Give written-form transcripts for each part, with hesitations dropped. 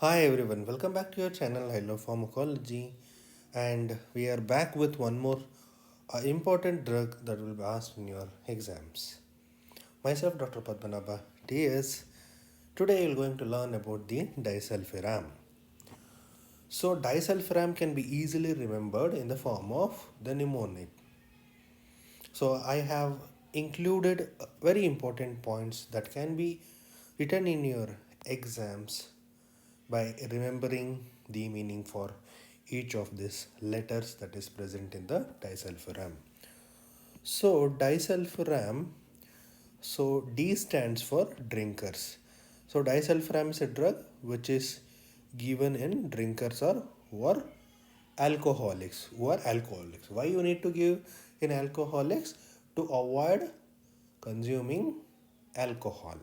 Hi everyone, welcome back to your channel Hello Pharmacology, and we are back with one more important drug that will be asked in your exams. Myself Dr. Padmanabha TS. Today we are going to learn about the disulfiram. So disulfiram can be easily remembered in the form of the mnemonic. So I have included very important points that can be written in your exams by remembering the meaning for each of these letters that is present in the disulfiram. So disulfiram, so D stands for drinkers. So disulfiram is a drug which is given in drinkers or who are alcoholics. Why you need to give in alcoholics? To avoid consuming alcohol.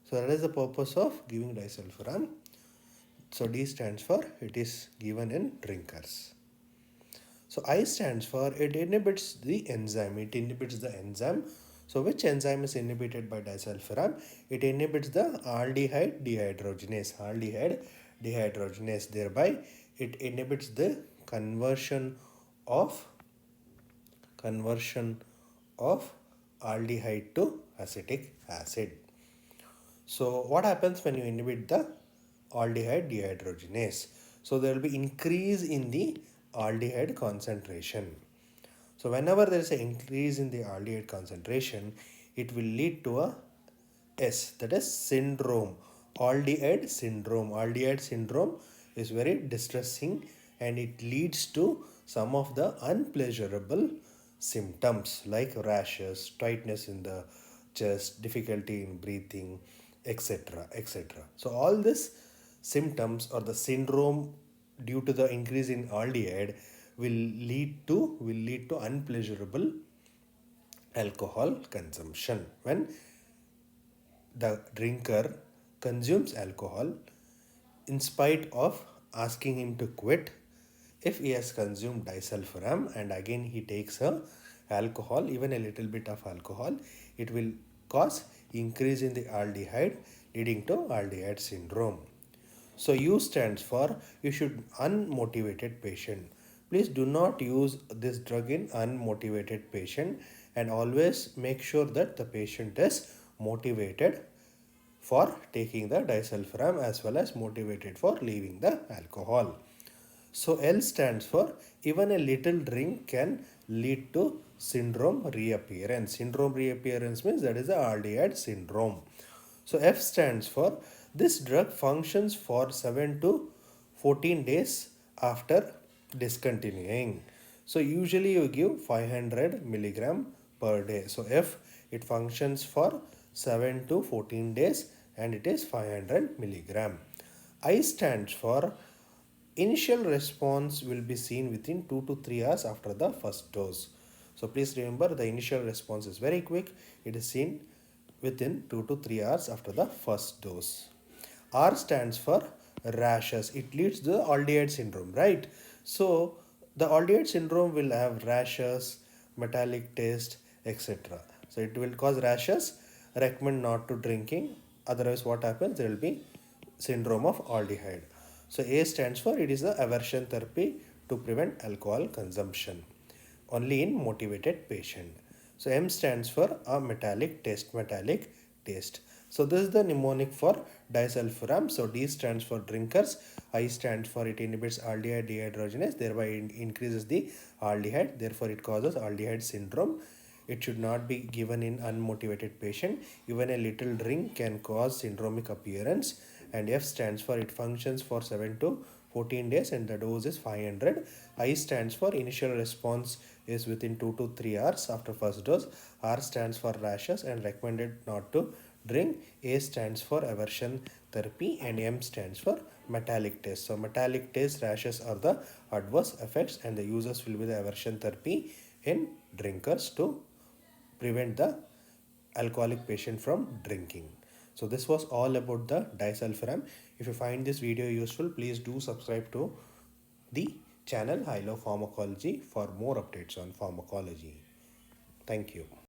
So that is the purpose of giving disulfiram. So D stands for it is given in drinkers. So I stands for it inhibits the enzyme. It inhibits the enzyme. So which enzyme is inhibited by disulfiram? It inhibits the aldehyde dehydrogenase. Aldehyde dehydrogenase. Thereby it inhibits the of conversion of aldehyde to acetic acid. So what happens when you inhibit the aldehyde dehydrogenase? So there will be increase in the aldehyde concentration. So whenever there is an increase in the aldehyde concentration, it will lead to a S, that is syndrome. Aldehyde syndrome. Aldehyde syndrome is very distressing and it leads to some of the unpleasurable symptoms like rashes, tightness in the chest, difficulty in breathing, etc. etc. So all these symptoms or the syndrome due to the increase in aldehyde will lead to unpleasurable alcohol consumption. When the drinker consumes alcohol in spite of asking him to quit, if he has consumed disulfiram and again he takes a alcohol, even a little bit of alcohol, it will cause increase in the aldehyde leading to aldehyde syndrome. So U stands for you should unmotivated patient. Please do not use this drug in unmotivated patient and always make sure that the patient is motivated for taking the disulfiram as well as motivated for leaving the alcohol. So L stands for even a little drink can lead to syndrome reappearance. Syndrome reappearance means that is the aldehyde syndrome. So F stands for this drug functions for 7 to 14 days after discontinuing. So usually you give 500 milligram per day. So F, it functions for 7 to 14 days and it is 500 milligram. I stands for initial response will be seen within 2 to 3 hours after the first dose. So please remember the initial response is very quick. It is seen within 2 to 3 hours after the first dose. R stands for rashes. It leads to the aldehyde syndrome, right? So the aldehyde syndrome will have rashes, metallic taste, etc. So it will cause rashes. Recommend not to drinking. Otherwise, what happens? There will be syndrome of aldehyde. So A stands for it is the aversion therapy to prevent alcohol consumption only in motivated patient. So M stands for a metallic taste. So this is the mnemonic for disulfiram. So D stands for drinkers, I stands for it inhibits aldehyde dehydrogenase, thereby it increases the aldehyde, therefore it causes aldehyde syndrome. It should not be given in unmotivated patient. Even a little drink can cause syndromic appearance. And F stands for it functions for 7 to 14 days and the dose is 500. I stands for initial response is within 2 to 3 hours after first dose. R stands for rashes and recommended not to drink. A stands for aversion therapy and M stands for metallic taste. So metallic taste rashes are the adverse effects and the users will be the aversion therapy in drinkers to prevent the alcoholic patient from drinking. So this was all about the disulfiram. If you find this video useful, please do subscribe to the channel I Love Pharmacology for more updates on pharmacology. Thank you.